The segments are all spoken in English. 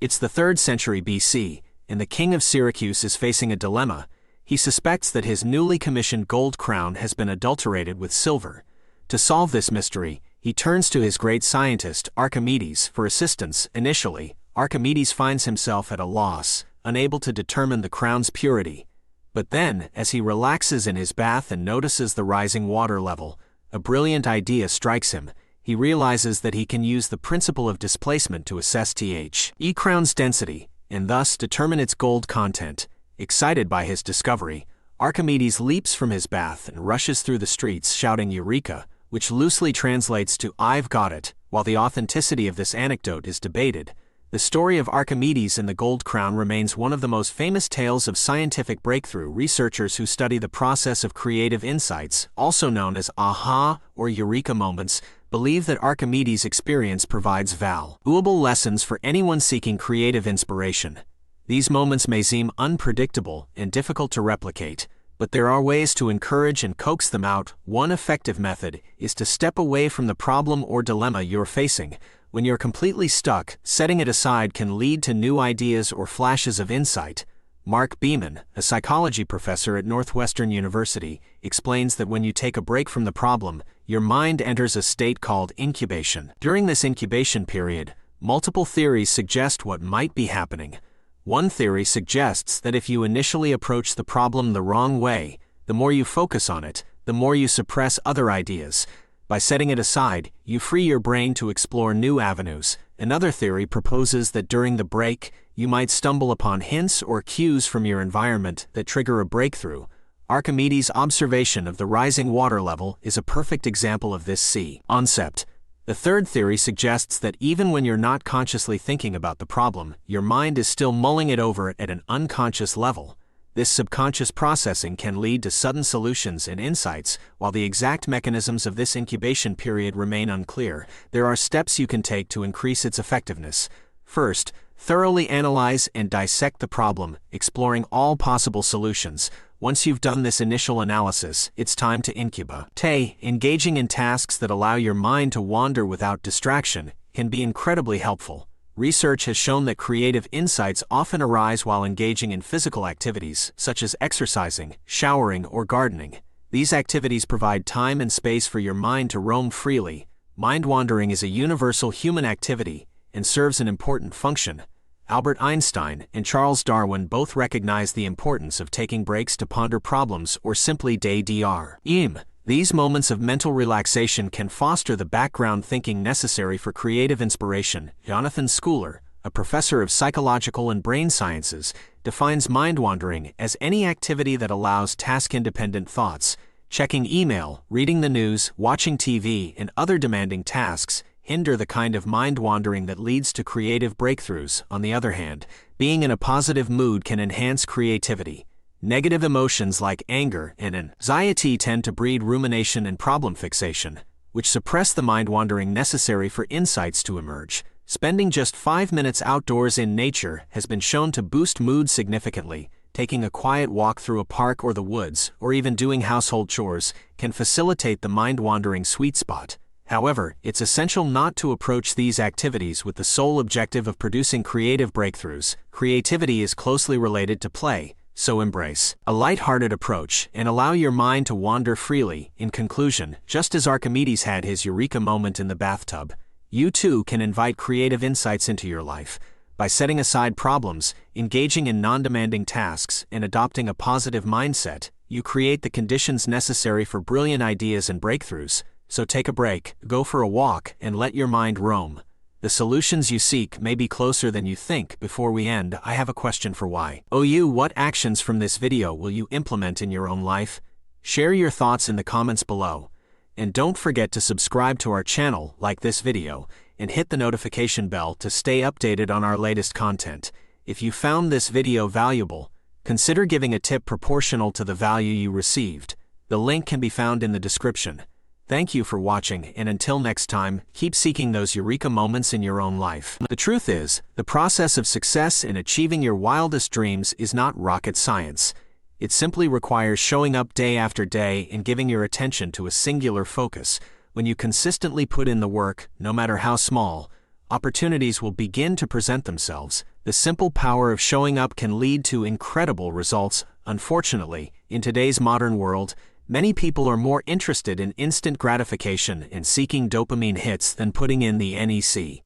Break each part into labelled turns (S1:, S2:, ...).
S1: It's the 3rd century BC, and the king of Syracuse is facing a dilemma. He suspects that his newly commissioned gold crown has been adulterated with silver. To solve this mystery, he turns to his great scientist, Archimedes, for assistance. Initially, Archimedes finds himself at a loss, unable to determine the crown's purity. But then, as he relaxes in his bath and notices the rising water level, a brilliant idea strikes him. He realizes that he can use the principle of displacement to assess the crown's density, and thus determine its gold content. Excited by his discovery, Archimedes leaps from his bath and rushes through the streets shouting "Eureka," which loosely translates to "I've got it." While the authenticity of this anecdote is debated, the story of Archimedes and the gold crown remains one of the most famous tales of scientific breakthrough. Researchers who study the process of creative insights, also known as aha or eureka moments, believe that Archimedes' experience provides valuable lessons for anyone seeking creative inspiration. These moments may seem unpredictable and difficult to replicate, but there are ways to encourage and coax them out. One effective method is to step away from the problem or dilemma you're facing. When you're completely stuck, setting it aside can lead to new ideas or flashes of insight. Mark Beeman, a psychology professor at Northwestern University, explains that when you take a break from the problem, your mind enters a state called incubation. During this incubation period, multiple theories suggest what might be happening. One theory suggests that if you initially approach the problem the wrong way, the more you focus on it, the more you suppress other ideas. By setting it aside, you free your brain to explore new avenues. Another theory proposes that during the break, you might stumble upon hints or cues from your environment that trigger a breakthrough. Archimedes' observation of the rising water level is a perfect example of this concept. The third theory suggests that even when you're not consciously thinking about the problem, your mind is still mulling it over at an unconscious level. This subconscious processing can lead to sudden solutions and insights. While the exact mechanisms of this incubation period remain unclear, there are steps you can take to increase its effectiveness. First, thoroughly analyze and dissect the problem, exploring all possible solutions. Once you've done this initial analysis, it's time to incubate. Engaging in tasks that allow your mind to wander without distraction can be incredibly helpful. Research has shown that creative insights often arise while engaging in physical activities, such as exercising, showering, or gardening. These activities provide time and space for your mind to roam freely. Mind wandering is a universal human activity and serves an important function. Albert Einstein and Charles Darwin both recognized the importance of taking breaks to ponder problems or simply daydream. These moments of mental relaxation can foster the background thinking necessary for creative inspiration. Jonathan Schooler, a professor of psychological and brain sciences, defines mind wandering as any activity that allows task-independent thoughts. Checking email, reading the news, watching TV, and other demanding tasks hinder the kind of mind wandering that leads to creative breakthroughs. On the other hand, being in a positive mood can enhance creativity. Negative emotions like anger and anxiety tend to breed rumination and problem fixation, which suppress the mind wandering necessary for insights to emerge. Spending just 5 minutes outdoors in nature has been shown to boost mood significantly. Taking a quiet walk through a park or the woods, or even doing household chores, can facilitate the mind wandering sweet spot. However, it's essential not to approach these activities with the sole objective of producing creative breakthroughs. Creativity is closely related to play, so embrace a light-hearted approach and allow your mind to wander freely. In conclusion, just as Archimedes had his eureka moment in the bathtub, you too can invite creative insights into your life. By setting aside problems, engaging in non-demanding tasks, and adopting a positive mindset, you create the conditions necessary for brilliant ideas and breakthroughs. So take a break, go for a walk, and let your mind roam. The solutions you seek may be closer than you think. Before we end, I have a question for you. What actions from this video will you implement in your own life? Share your thoughts in the comments below. And don't forget to subscribe to our channel, like this video, and hit the notification bell to stay updated on our latest content. If you found this video valuable, consider giving a tip proportional to the value you received. The link can be found in the description. Thank you for watching, and until next time, keep seeking those eureka moments in your own life. The truth is, the process of success in achieving your wildest dreams is not rocket science. It simply requires showing up day after day and giving your attention to a singular focus. When you consistently put in the work, no matter how small, opportunities will begin to present themselves. The simple power of showing up can lead to incredible results. Unfortunately, in today's modern world, many people are more interested in instant gratification and seeking dopamine hits than putting in the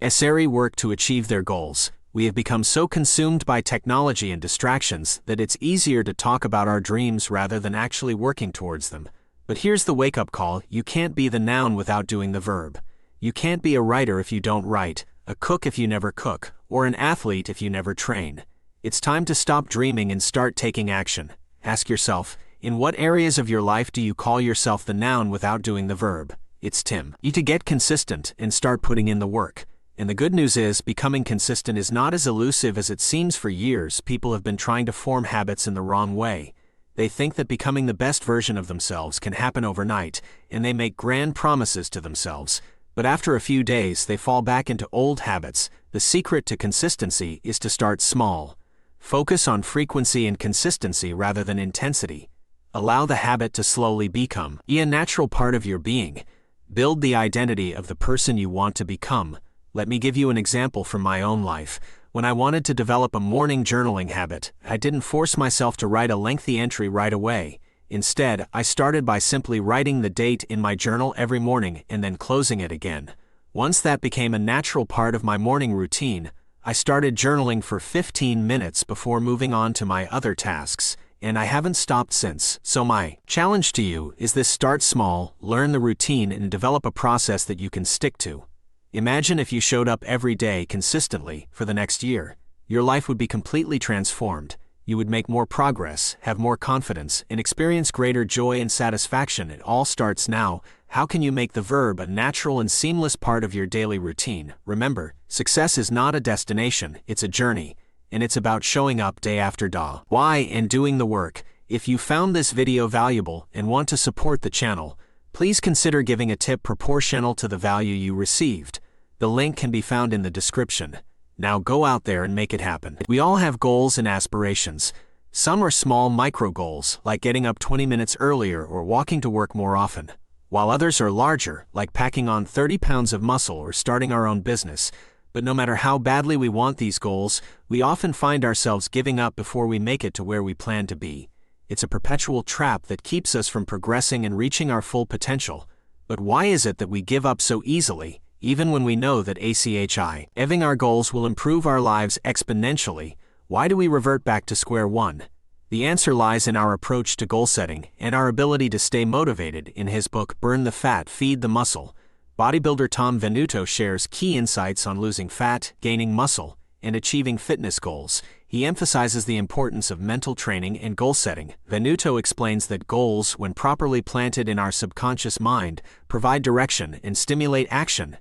S1: necessary work to achieve their goals. We have become so consumed by technology and distractions that it's easier to talk about our dreams rather than actually working towards them. But here's the wake-up call: you can't be the noun without doing the verb. You can't be a writer if you don't write, a cook if you never cook, or an athlete if you never train. It's time to stop dreaming and start taking action. Ask yourself, in what areas of your life do you call yourself the noun without doing the verb? It's time. You to get consistent and start putting in the work. And the good news is, becoming consistent is not as elusive as it seems. For years, people have been trying to form habits in the wrong way. They think that becoming the best version of themselves can happen overnight, and they make grand promises to themselves. But after a few days, they fall back into old habits. The secret to consistency is to start small. Focus on frequency and consistency rather than intensity. Allow the habit to slowly become a natural part of your being. Build the identity of the person you want to become. Let me give you an example from my own life. When I wanted to develop a morning journaling habit, I didn't force myself to write a lengthy entry right away. Instead, I started by simply writing the date in my journal every morning and then closing it again. Once that became a natural part of my morning routine, I started journaling for 15 minutes before moving on to my other tasks, and I haven't stopped since. So my challenge to you is this: start small, learn the routine, and develop a process that you can stick to. Imagine if you showed up every day consistently for the next year. Your life would be completely transformed. You would make more progress, have more confidence, and experience greater joy and satisfaction. It all starts now. How can you make the verb a natural and seamless part of your daily routine? Remember, success is not a destination, it's a journey. And it's about showing up day after day. Why? And doing the work. If you found this video valuable and want to support the channel, please consider giving a tip proportional to the value you received. The link can be found in the description. Now go out there and make it happen. We all have goals and aspirations. Some are small micro goals, like getting up 20 minutes earlier or walking to work more often, while others are larger, like packing on 30 pounds of muscle or starting our own business. But no matter how badly we want these goals, we often find ourselves giving up before we make it to where we plan to be. It's a perpetual trap that keeps us from progressing and reaching our full potential. But why is it that we give up so easily, even when we know that achieving our goals will improve our lives exponentially? Why do we revert back to square one? The answer lies in our approach to goal setting and our ability to stay motivated. In his book, Burn the Fat, Feed the Muscle, bodybuilder Tom Venuto shares key insights on losing fat, gaining muscle, and achieving fitness goals. He emphasizes the importance of mental training and goal setting. Venuto explains that goals, when properly planted in our subconscious mind, provide direction and stimulate action.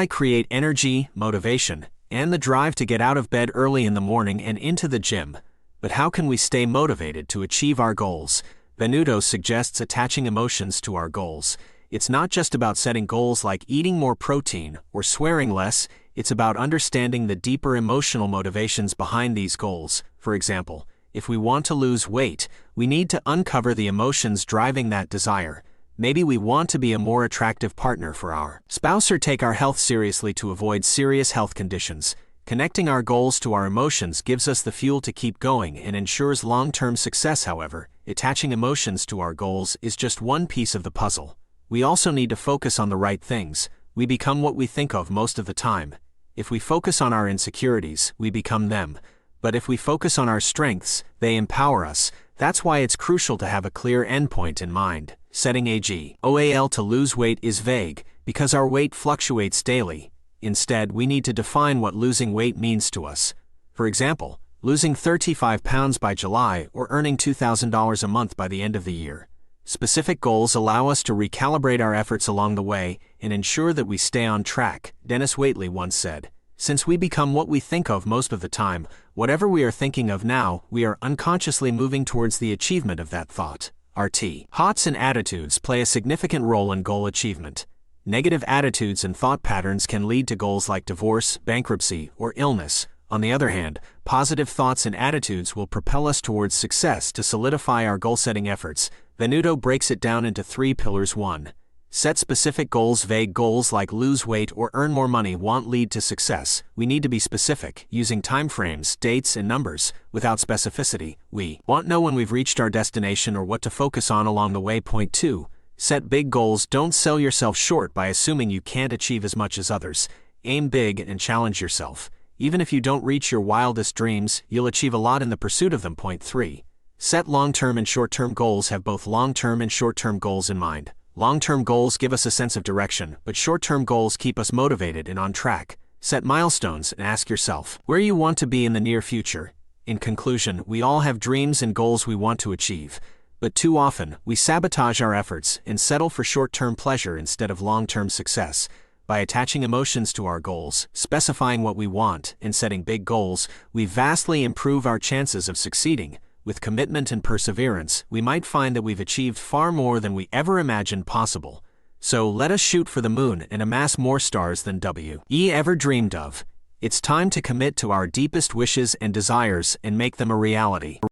S1: Create energy, motivation, and the drive to get out of bed early in the morning and into the gym. But how can we stay motivated to achieve our goals? Venuto suggests attaching emotions to our goals. It's not just about setting goals like eating more protein or swearing less. It's about understanding the deeper emotional motivations behind these goals. For example, if we want to lose weight, we need to uncover the emotions driving that desire. Maybe we want to be a more attractive partner for our spouse or take our health seriously to avoid serious health conditions. Connecting our goals to our emotions gives us the fuel to keep going and ensures long-term success. However, attaching emotions to our goals is just one piece of the puzzle. We also need to focus on the right things. We become what we think of most of the time. If we focus on our insecurities, we become them. But if we focus on our strengths, they empower us. That's why it's crucial to have a clear endpoint in mind. Setting a goal to lose weight is vague, because our weight fluctuates daily. Instead, we need to define what losing weight means to us. For example, losing 35 pounds by July or earning $2,000 a month by the end of the year. Specific goals allow us to recalibrate our efforts along the way and ensure that we stay on track. Dennis Waitley once said, "Since we become what we think of most of the time, whatever we are thinking of now, we are unconsciously moving towards the achievement of that thought." Thoughts and attitudes play a significant role in goal achievement. Negative attitudes and thought patterns can lead to goals like divorce, bankruptcy, or illness. On the other hand, positive thoughts and attitudes will propel us towards success. To solidify our goal-setting efforts, Venuto breaks it down into 3 pillars. 1. Set specific goals. Vague goals like lose weight or earn more money won't lead to success. We need to be specific, using timeframes, dates, and numbers. Without specificity, we won't know when we've reached our destination or what to focus on along the way. Point 2. Set big goals. Don't sell yourself short by assuming you can't achieve as much as others. Aim big and challenge yourself. Even if you don't reach your wildest dreams, you'll achieve a lot in the pursuit of them. Point 3. Set long-term and short-term goals. Have both long-term and short-term goals in mind. Long-term goals give us a sense of direction, but short-term goals keep us motivated and on track. Set milestones and ask yourself where you want to be in the near future. In conclusion, we all have dreams and goals we want to achieve, but too often, we sabotage our efforts and settle for short-term pleasure instead of long-term success. By attaching emotions to our goals, specifying what we want, and setting big goals, we vastly improve our chances of succeeding. With commitment and perseverance, we might find that we've achieved far more than we ever imagined possible. So let us shoot for the moon and amass more stars than we ever dreamed of. It's time to commit to our deepest wishes and desires and make them a reality.